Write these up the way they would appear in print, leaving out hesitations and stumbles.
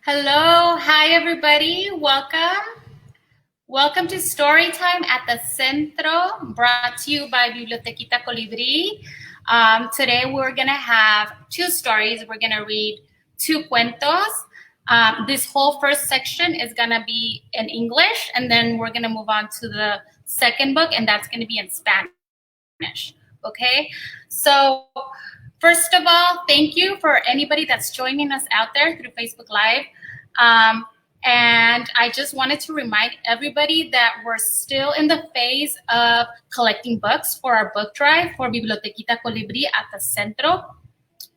Hello, hi everybody. Welcome to Storytime at the Centro, brought to you by Bibliotequita Colibri. Today we're gonna have two stories. We're gonna read two cuentos. This whole first section is gonna be in English, and then we're gonna move on to the second book, and that's gonna be in Spanish. Okay, so first of all, thank you for anybody that's joining us out there through Facebook Live. And I just wanted to remind everybody that we're still in the phase of collecting books for our book drive for Bibliotequita Colibri at the Centro.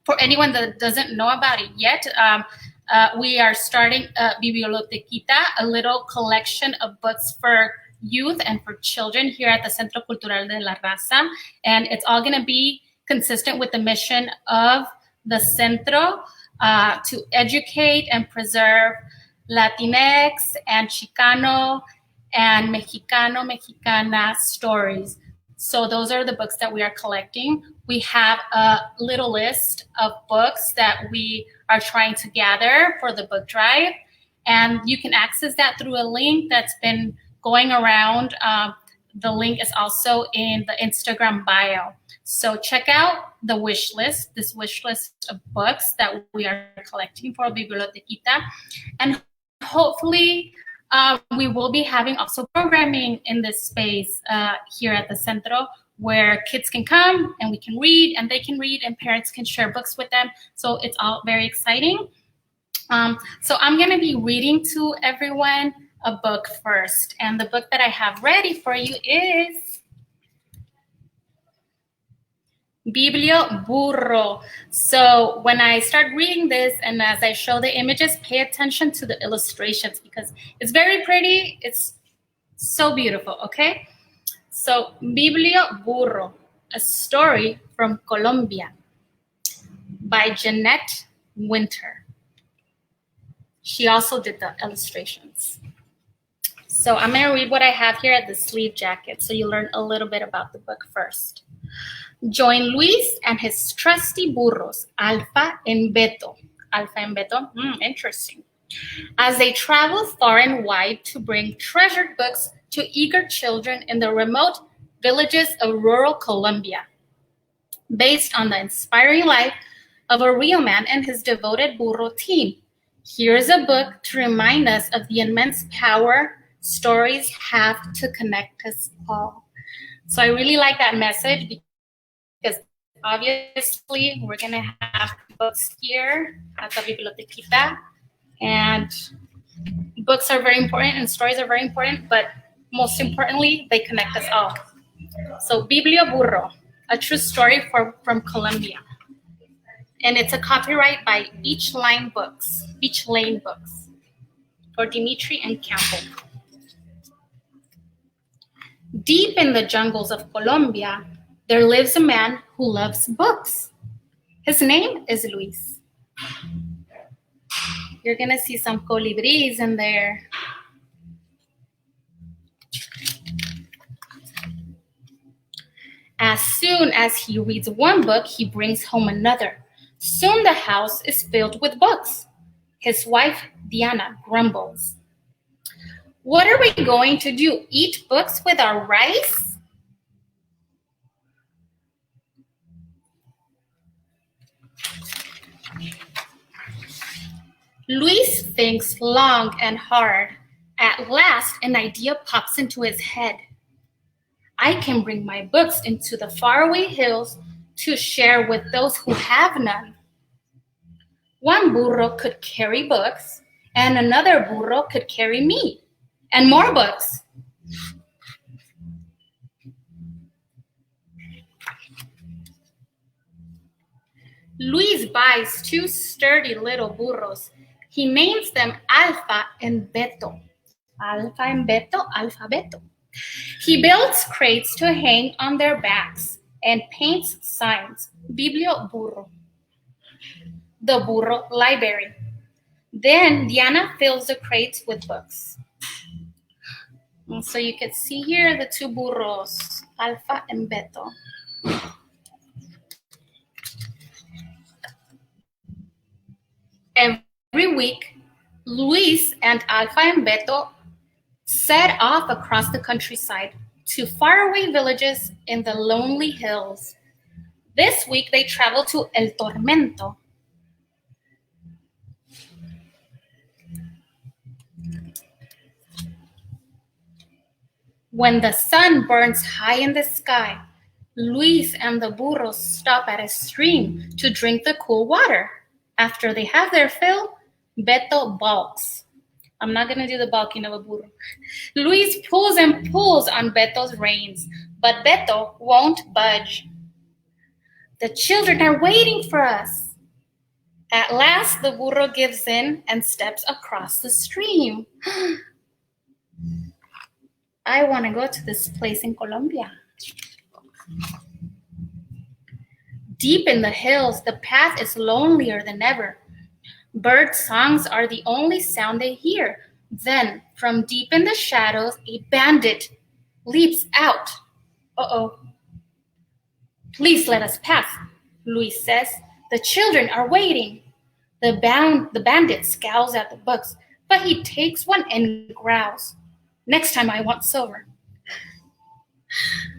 For anyone that doesn't know about it yet, we are starting Bibliotequita, a little collection of books for youth and for children here at the Centro Cultural de la Raza. And it's all going to be consistent with the mission of the Centro to educate and preserve Latinx and Chicano and Mexicana stories. So those are the books that we are collecting. We have a little list of books that we are trying to gather for the book drive. And you can access that through a link that's been going around. The link is also in the Instagram bio. So check out the wish list, this wish list of books that we are collecting for Bibliotequita. And hopefully we will be having also programming in this space here at the Centro, where kids can come and we can read and they can read and parents can share books with them. So it's all very exciting. So I'm going to be reading to everyone a book first. And the book that I have ready for you is Biblio Burro. So when I start reading this and as I show the images, pay attention to the illustrations because it's very pretty. It's so beautiful, okay? So Biblio Burro, a story from Colombia by Jeanette Winter. She also did the illustrations. So I'm going to read what I have here at the sleeve jacket so you learn a little bit about the book first. Join Luis and his trusty burros, Alfa and Beto. Alfa and Beto, interesting. As they travel far and wide to bring treasured books to eager children in the remote villages of rural Colombia. Based on the inspiring life of a real man and his devoted burro team, here's a book to remind us of the immense power stories have to connect us all. So I really like that message because obviously we're going to have books here at the Bibliotequita, and books are very important and stories are very important, but most importantly, they connect us all. So Biblio Burro, a true story from Colombia. And it's a copyright by Beach Lane Books, for Dimitri and Campbell. Deep in the jungles of Colombia, there lives a man who loves books. His name is Luis. You're going to see some colibris in there. As soon as he reads one book, he brings home another. Soon the house is filled with books. His wife, Diana, grumbles. What are we going to do? Eat books with our rice? Luis thinks long and hard. At last, an idea pops into his head. I can bring my books into the faraway hills to share with those who have none. One burro could carry books, and another burro could carry me, and more books. Luis buys two sturdy little burros. He names them Alfa and Beto. Alfa and Beto, Alfa Beto. He builds crates to hang on their backs and paints signs, Biblio Burro, the Burro Library. Then Diana fills the crates with books. And so you can see here the two burros, Alfa and Beto. Every week, Luis and Alpha and Beto set off across the countryside to faraway villages in the lonely hills. This week they traveled to El Tormento. When the sun burns high in the sky, Luis and the burros stop at a stream to drink the cool water. After they have their fill, Beto balks. I'm not going to do the balking of a burro. Luis pulls and pulls on Beto's reins, but Beto won't budge. The children are waiting for us. At last, the burro gives in and steps across the stream. I want to go to this place in Colombia. Deep in the hills, the path is lonelier than ever. Bird songs are the only sound they hear. Then, from deep in the shadows, a bandit leaps out. Uh-oh. Please let us pass, Luis says. The children are waiting. The bandit scowls at the books, but he takes one and growls. Next time I want silver.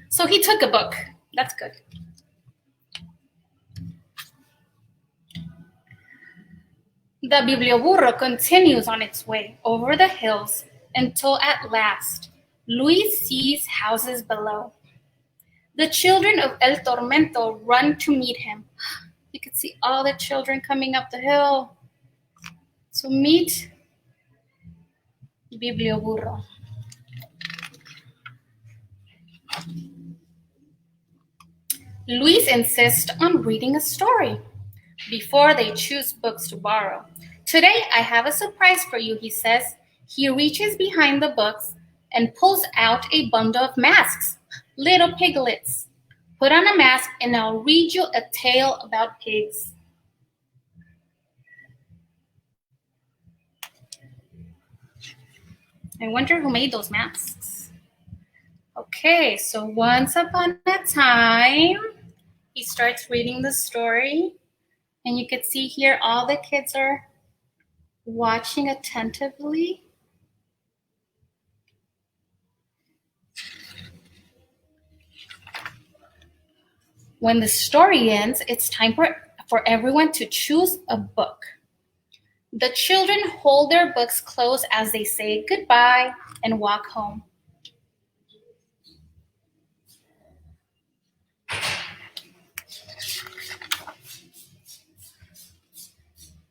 So he took a book. That's good. The Biblioburro continues on its way over the hills until at last Luis sees houses below. The children of El Tormento run to meet him. You can see all the children coming up the hill to meet Biblioburro. Luis insists on reading a story before they choose books to borrow. Today, I have a surprise for you, he says. He reaches behind the books and pulls out a bundle of masks. Little piglets. Put on a mask and I'll read you a tale about pigs. I wonder who made those masks. Okay, so once upon a time, he starts reading the story. And you can see here all the kids are watching attentively. When the story ends, it's time for everyone to choose a book. The children hold their books close as they say goodbye and walk home.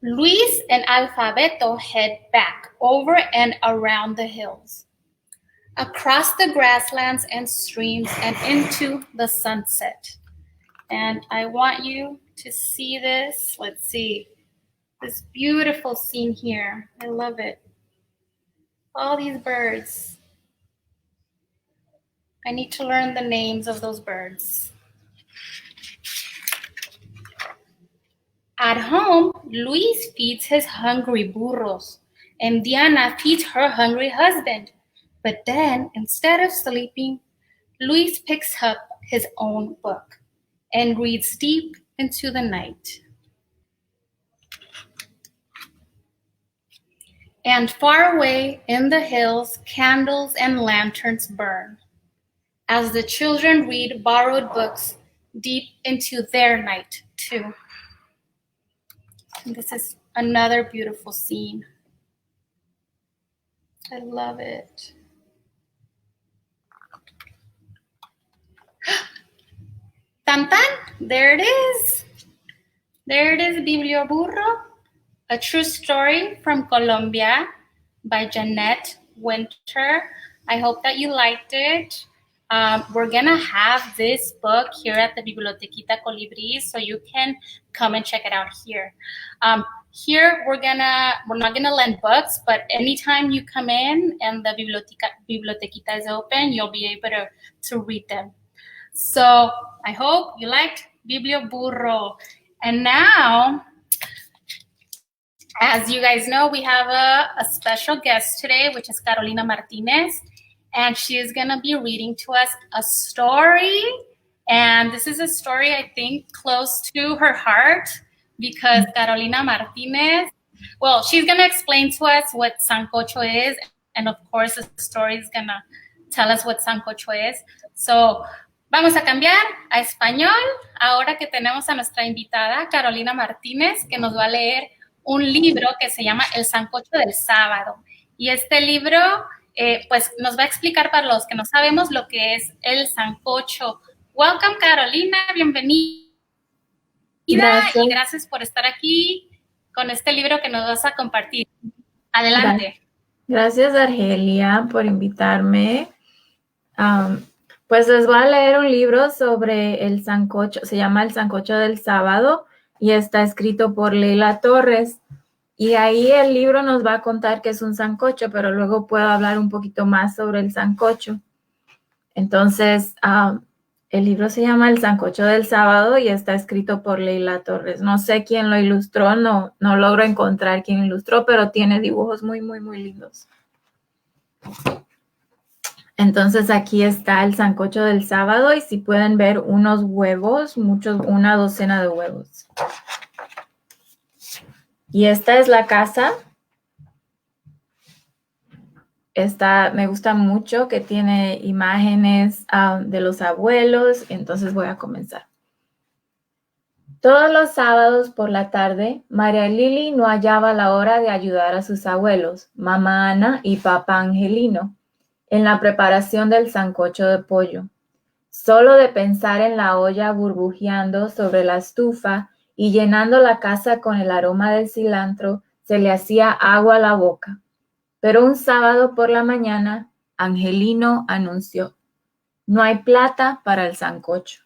Luis and Alfabeto head back over and around the hills, across the grasslands and streams and into the sunset. And I want you to see this. Let's see. This beautiful scene here. I love it. All these birds. I need to learn the names of those birds. At home, Luis feeds his hungry burros, and Diana feeds her hungry husband. But then, instead of sleeping, Luis picks up his own book and reads deep into the night. And far away in the hills, candles and lanterns burn as the children read borrowed books deep into their night, too. And this is another beautiful scene. I love it. Tan tan, there it is. There it is, Biblioburro, a true story from Colombia by Jeanette Winter. I hope that you liked it. We're gonna have this book here at the Bibliotequita Colibri, so you can come and check it out here. Here we're not gonna lend books, but anytime you come in and the Bibliotequita is open, you'll be able to read them. So I hope you liked Biblioburro. And now, as you guys know, we have a special guest today, which is Carolina Martinez. And she is going to be reading to us a story. And this is a story, I think, close to her heart because Carolina Martinez Well, she's going to explain to us what sancocho is. And of course, the story is going to tell us what sancocho is. So, vamos a cambiar a español ahora que tenemos a nuestra invitada, Carolina Martínez, que nos va a leer un libro que se llama El sancocho del sábado. Y este libro, pues, nos va a explicar para los que no sabemos lo que es el sancocho. Welcome, Carolina, bienvenida. Gracias. Y gracias por estar aquí con este libro que nos vas a compartir. Adelante. Gracias, Argelia, por invitarme. Pues les voy a leer un libro sobre el sancocho, se llama El sancocho del sábado y está escrito por Leila Torres. Y ahí el libro nos va a contar qué es un sancocho, pero luego puedo hablar un poquito más sobre el sancocho. Entonces, el libro se llama El sancocho del sábado y está escrito por Leila Torres. No sé quién lo ilustró, no logro encontrar quién ilustró, pero tiene dibujos muy, muy, muy lindos. Entonces aquí está el sancocho del sábado y si pueden ver unos huevos, una docena de huevos. Y esta es la casa. Esta me gusta mucho, que tiene imágenes de los abuelos, entonces voy a comenzar. Todos los sábados por la tarde, María Lili no hallaba la hora de ayudar a sus abuelos, mamá Ana y papá Angelino, en la preparación del sancocho de pollo. Solo de pensar en la olla burbujeando sobre la estufa y llenando la casa con el aroma del cilantro, se le hacía agua a la boca. Pero un sábado por la mañana, Angelino anunció: no hay plata para el sancocho,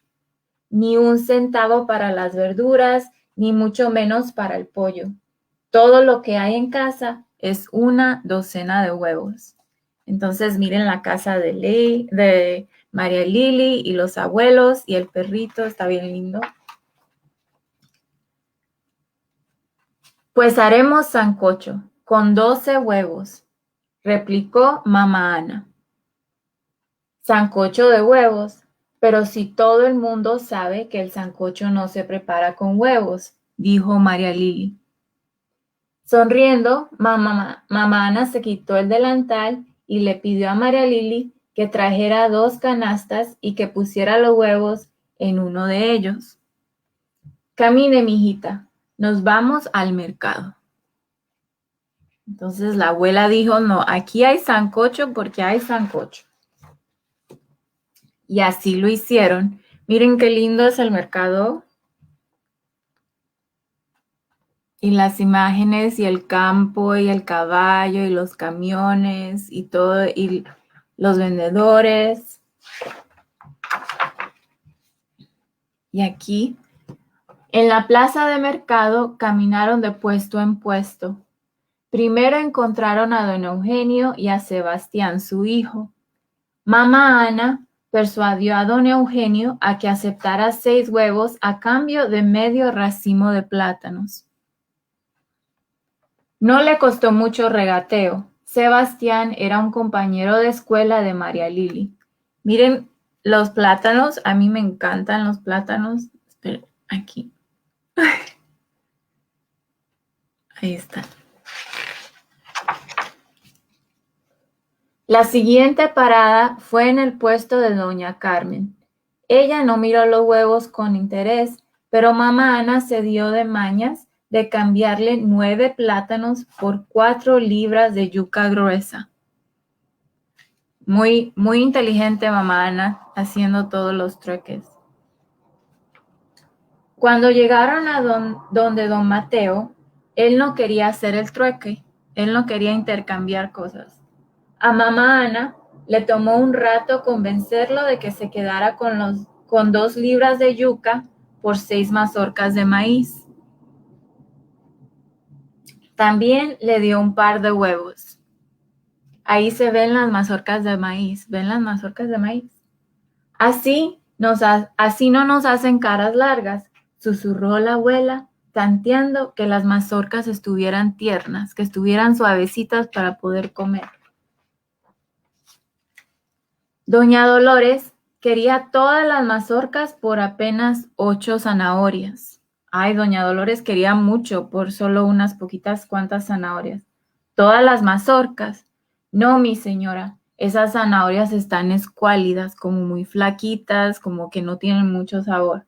ni un centavo para las verduras, ni mucho menos para el pollo. Todo lo que hay en casa es una docena de huevos. Entonces miren la casa de María Lili y los abuelos y el perrito, está bien lindo. Pues haremos sancocho con 12 huevos, replicó mamá Ana. Sancocho de huevos, pero si todo el mundo sabe que el sancocho no se prepara con huevos, dijo María Lili. Sonriendo, mamá Ana se quitó el delantal y le pidió a María Lili que trajera 2 canastas y que pusiera los huevos en uno de ellos. Camine, mijita, nos vamos al mercado. Entonces la abuela dijo, no, aquí hay sancocho porque hay sancocho. Y así lo hicieron. Miren qué lindo es el mercado. Y las imágenes y el campo y el caballo y los camiones y todo y los vendedores. Y aquí, en la plaza de mercado, caminaron de puesto en puesto. Primero encontraron a don Eugenio y a Sebastián, su hijo. Mamá Ana persuadió a don Eugenio a que aceptara 6 huevos a cambio de medio racimo de plátanos. No le costó mucho regateo. Sebastián era un compañero de escuela de María Lili. Miren los plátanos, a mí me encantan los plátanos. Esperen, aquí. Ahí están. La siguiente parada fue en el puesto de doña Carmen. Ella no miró los huevos con interés, pero mamá Ana se dio de mañas de cambiarle 9 plátanos por 4 libras de yuca gruesa. Muy, muy inteligente mamá Ana, haciendo todos los trueques. Cuando llegaron a donde don Mateo, él no quería hacer el trueque, él no quería intercambiar cosas. A mamá Ana le tomó un rato convencerlo de que se quedara con 2 libras de yuca por 6 mazorcas de maíz. También le dio un par de huevos. Ahí se ven las mazorcas de maíz. ¿Ven las mazorcas de maíz? Así no nos hacen caras largas, susurró la abuela, tanteando que las mazorcas estuvieran tiernas, que estuvieran suavecitas para poder comer. Doña Dolores quería todas las mazorcas por apenas 8 zanahorias. Ay, doña Dolores quería mucho por solo unas poquitas cuantas zanahorias. Todas las mazorcas. No, mi señora, esas zanahorias están escuálidas, como muy flaquitas, como que no tienen mucho sabor.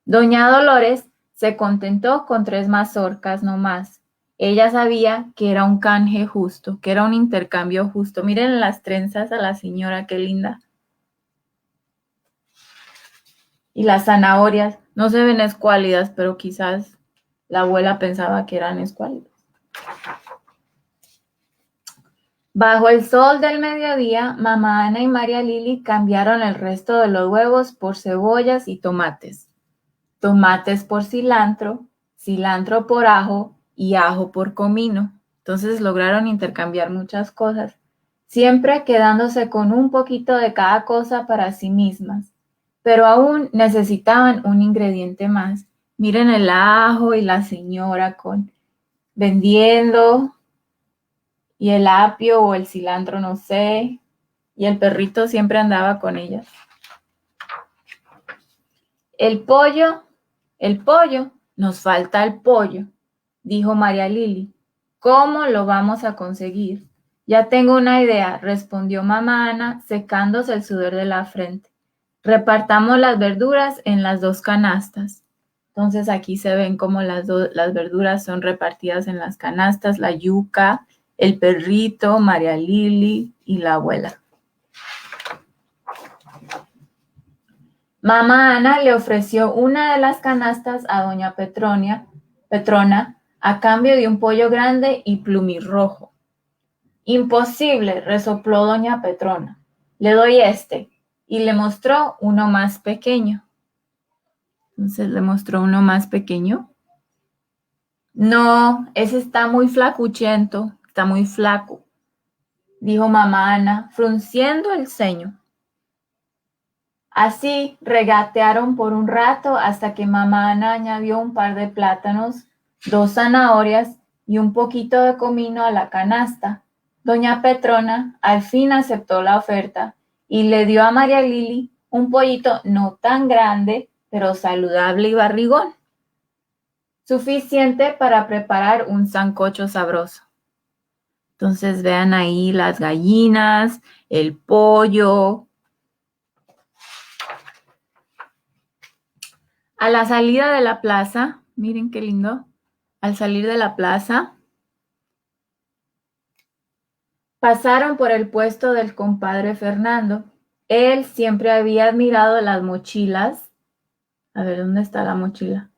Doña Dolores se contentó con 3 mazorcas no más. Ella sabía que era un canje justo, que era un intercambio justo. Miren las trenzas a la señora, qué linda. Y las zanahorias no se ven escuálidas, pero quizás la abuela pensaba que eran escuálidas. Bajo el sol del mediodía, mamá Ana y María Lili cambiaron el resto de los huevos por cebollas y tomates. Tomates por cilantro, cilantro por ajo y ajo por comino. Entonces lograron intercambiar muchas cosas, siempre quedándose con un poquito de cada cosa para sí mismas. Pero aún necesitaban un ingrediente más. Miren el ajo y la señora vendiendo, y el apio o el cilantro, no sé, y el perrito siempre andaba con ellas. El pollo, nos falta el pollo, dijo María Lili. ¿Cómo lo vamos a conseguir? Ya tengo una idea, respondió mamá Ana, secándose el sudor de la frente. Repartamos las verduras en las 2 canastas. Entonces aquí se ven cómo las verduras son repartidas en las canastas, la yuca, el perrito, María Lili y la abuela. Mamá Ana le ofreció una de las canastas a doña Petrona a cambio de un pollo grande y plumirrojo. Imposible, resopló doña Petrona. Le doy este. Y le mostró uno más pequeño. Entonces le mostró uno más pequeño. No, ese está muy flacuchento, está muy flaco, dijo mamá Ana, frunciendo el ceño. Así regatearon por un rato hasta que mamá Ana añadió un par de plátanos, 2 zanahorias y un poquito de comino a la canasta. Doña Petrona al fin aceptó la oferta y le dio a María Lili un pollito no tan grande, pero saludable y barrigón, suficiente para preparar un sancocho sabroso. Entonces vean ahí las gallinas, el pollo. A la salida de la plaza, miren qué lindo, al salir de la plaza, pasaron por el puesto del compadre Fernando. Él siempre había admirado las mochilas. A ver, ¿dónde está la mochila?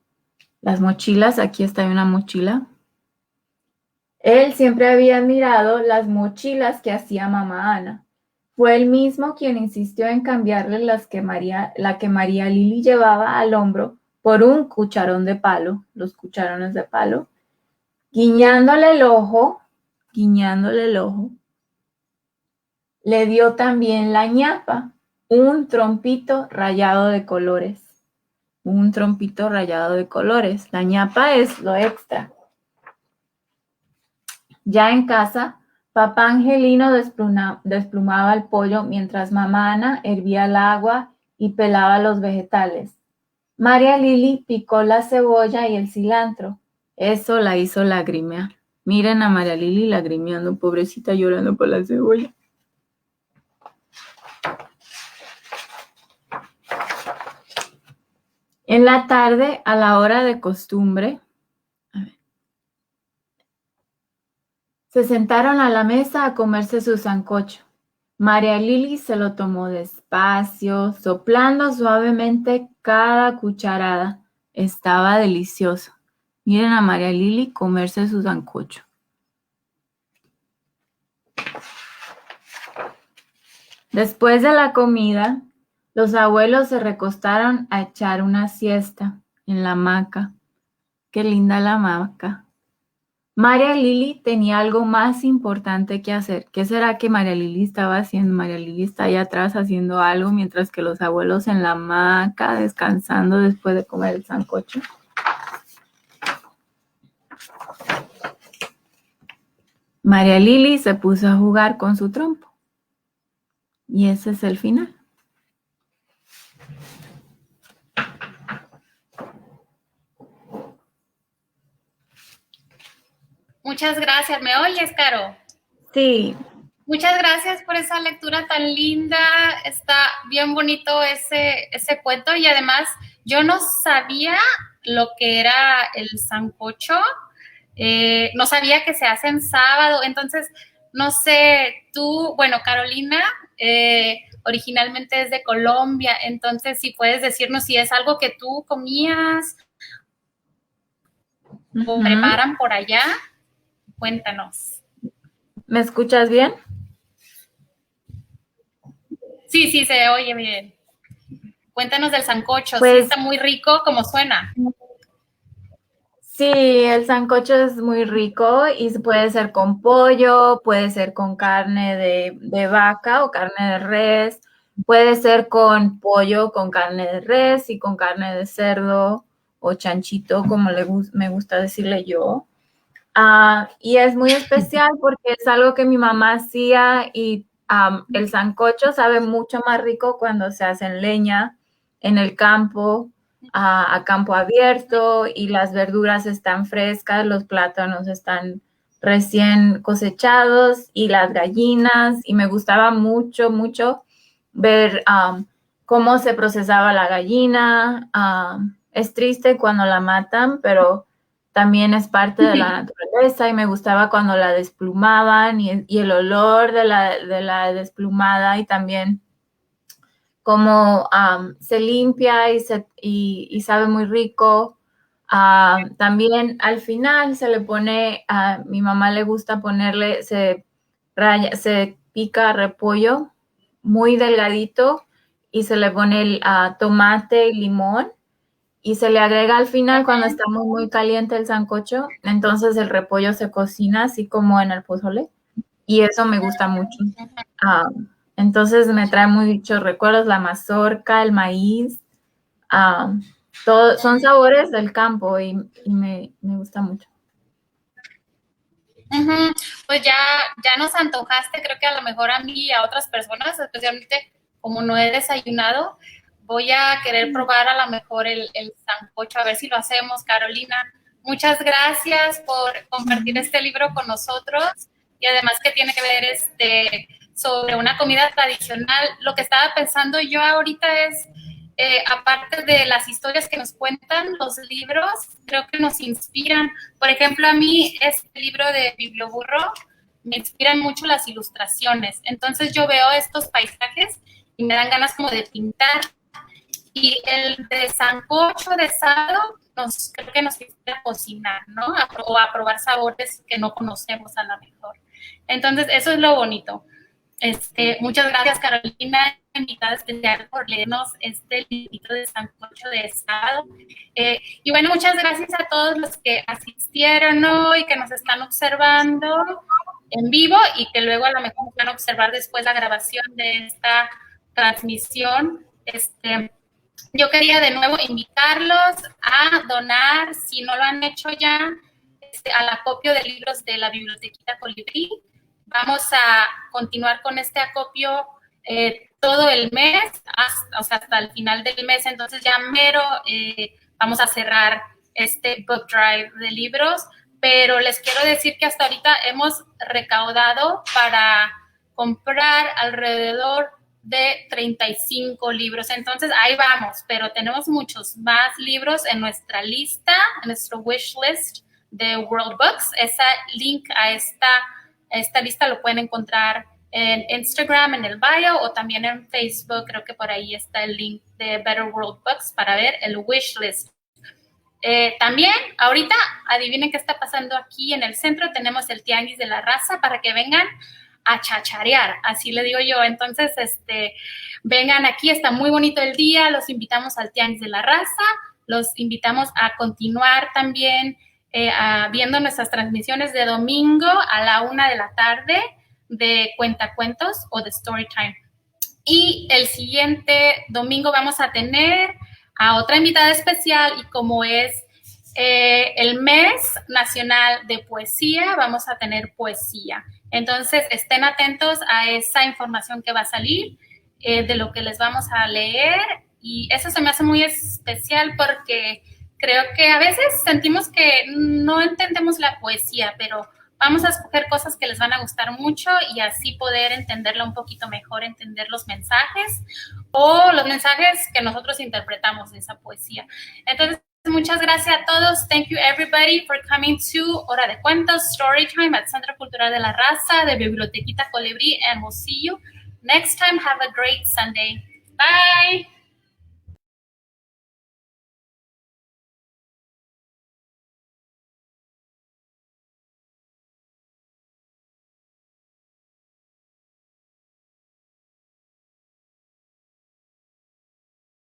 Las mochilas, aquí está una mochila. Él siempre había admirado las mochilas que hacía mamá Ana. Fue él mismo quien insistió en cambiarle la que María Lili llevaba al hombro por un cucharón de palo, los cucharones de palo, guiñándole el ojo, le dio también la ñapa, un trompito rayado de colores. La ñapa es lo extra. Ya en casa, papá Angelino desplumaba el pollo mientras mamá Ana hervía el agua y pelaba los vegetales. María Lili picó la cebolla y el cilantro. Eso la hizo lagrimear. Miren a María Lili lagrimeando, pobrecita, llorando por la cebolla. En la tarde, a la hora de costumbre, se sentaron a la mesa a comerse su sancocho. María Lili se lo tomó despacio, soplando suavemente cada cucharada. Estaba delicioso. Miren a María Lili comerse su sancocho. Después de la comida, los abuelos se recostaron a echar una siesta en la hamaca. Qué linda la hamaca. María Lili tenía algo más importante que hacer. ¿Qué será que María Lili estaba haciendo? María Lili está allá atrás haciendo algo mientras que los abuelos en la hamaca descansando después de comer el sancocho. María Lili se puso a jugar con su trompo. Y ese es el final. Muchas gracias. ¿Me oyes, Caro? Sí, Muchas gracias por esa lectura tan linda. Está bien bonito ese cuento y además yo no sabía lo que era el sancocho. No sabía que se hace en sábado. Entonces, no sé, tú, bueno, Carolina, originalmente es de Colombia. Entonces, si puedes decirnos si es algo que tú comías o ujú. preparan por allá, cuéntanos. ¿Me escuchas bien? Sí, sí, se oye bien. Cuéntanos del sancocho, sí Pues está muy rico como suena. sí, el sancocho es muy rico y puede ser con pollo, puede ser con carne de vaca o carne de res, puede ser con pollo, con carne de res y con carne de cerdo o chanchito, como me gusta decirle yo. Y es muy especial porque es algo que mi mamá hacía y el sancocho sabe mucho más rico cuando se hace en leña, en el campo, a campo abierto y las verduras están frescas, los plátanos están recién cosechados y las gallinas y me gustaba mucho, mucho ver cómo se procesaba la gallina. Es triste cuando la matan, pero también es parte de la naturaleza y me gustaba cuando la desplumaban y el olor de la desplumada y también cómo se limpia y sabe muy rico. También al final se le pone, a mi mamá le gusta ponerle, se pica repollo muy delgadito y se le pone el tomate y limón y se le agrega al final cuando está muy, muy caliente el sancocho. Entonces el repollo se cocina así como en el pozole y eso me gusta mucho. Ah, entonces me trae muchos recuerdos, la mazorca, el maíz, ah, todo, son sabores del campo y me gusta mucho. Ujú. Pues ya nos antojaste, creo que a lo mejor a mí y a otras personas, especialmente como no he desayunado, voy a querer probar a lo mejor el sancocho, a ver si lo hacemos, Carolina. Muchas gracias por compartir este libro con nosotros y además que tiene que ver sobre una comida tradicional. Lo que estaba pensando yo ahorita es aparte de las historias que nos cuentan, los libros creo que nos inspiran. Por ejemplo, a mí este libro de Biblioburro me inspiran mucho las ilustraciones. Entonces yo veo estos paisajes y me dan ganas como de pintar. Y el de sancocho de sábado creo que nos inspira a cocinar, ¿no? O a probar sabores que no conocemos a lo mejor. Entonces, eso es lo bonito. Muchas gracias, Carolina, invitada especial por leernos este librito de sancocho de sábado. Y bueno, muchas gracias a todos los que asistieron hoy, que nos están observando en vivo y que luego a lo mejor van a observar después la grabación de esta transmisión. Yo quería de nuevo invitarlos a donar, si no lo han hecho ya, al acopio de libros de la Bibliotequita Colibrí. Vamos a continuar con este acopio todo el mes, hasta el final del mes. Entonces ya mero vamos a cerrar este book drive de libros. Pero les quiero decir que hasta ahorita hemos recaudado para comprar alrededor de 35 libros. Entonces, ahí vamos, pero tenemos muchos más libros en nuestra lista, en nuestro wish list de World Books. Ese link a esta lista lo pueden encontrar en Instagram, en el bio, o también en Facebook. Creo que por ahí está el link de Better World Books para ver el wish list. También, ahorita, adivinen qué está pasando aquí en el centro. Tenemos el Tianguis de la Raza para que vengan a chacharear, así le digo yo. Entonces, vengan aquí, está muy bonito el día, los invitamos al Tianguis de la Raza, los invitamos a continuar también viendo nuestras transmisiones de domingo a la 1 de la tarde de Cuentacuentos o de Storytime. Y el siguiente domingo vamos a tener a otra invitada especial y como es el mes nacional de poesía, vamos a tener poesía. Entonces, estén atentos a esa información que va a salir, de lo que les vamos a leer. Y eso se me hace muy especial porque creo que a veces sentimos que no entendemos la poesía, pero Vamos a escoger cosas que les van a gustar mucho y así poder entenderla un poquito mejor, entender los mensajes o los mensajes que nosotros interpretamos de esa poesía. Entonces, muchas gracias a todos. Thank you everybody for coming to Hora de Cuentos Storytime at Centro Cultural de la Raza de Bibliotequita Colibrí, and we'll see you next time. Have a great Sunday. Bye.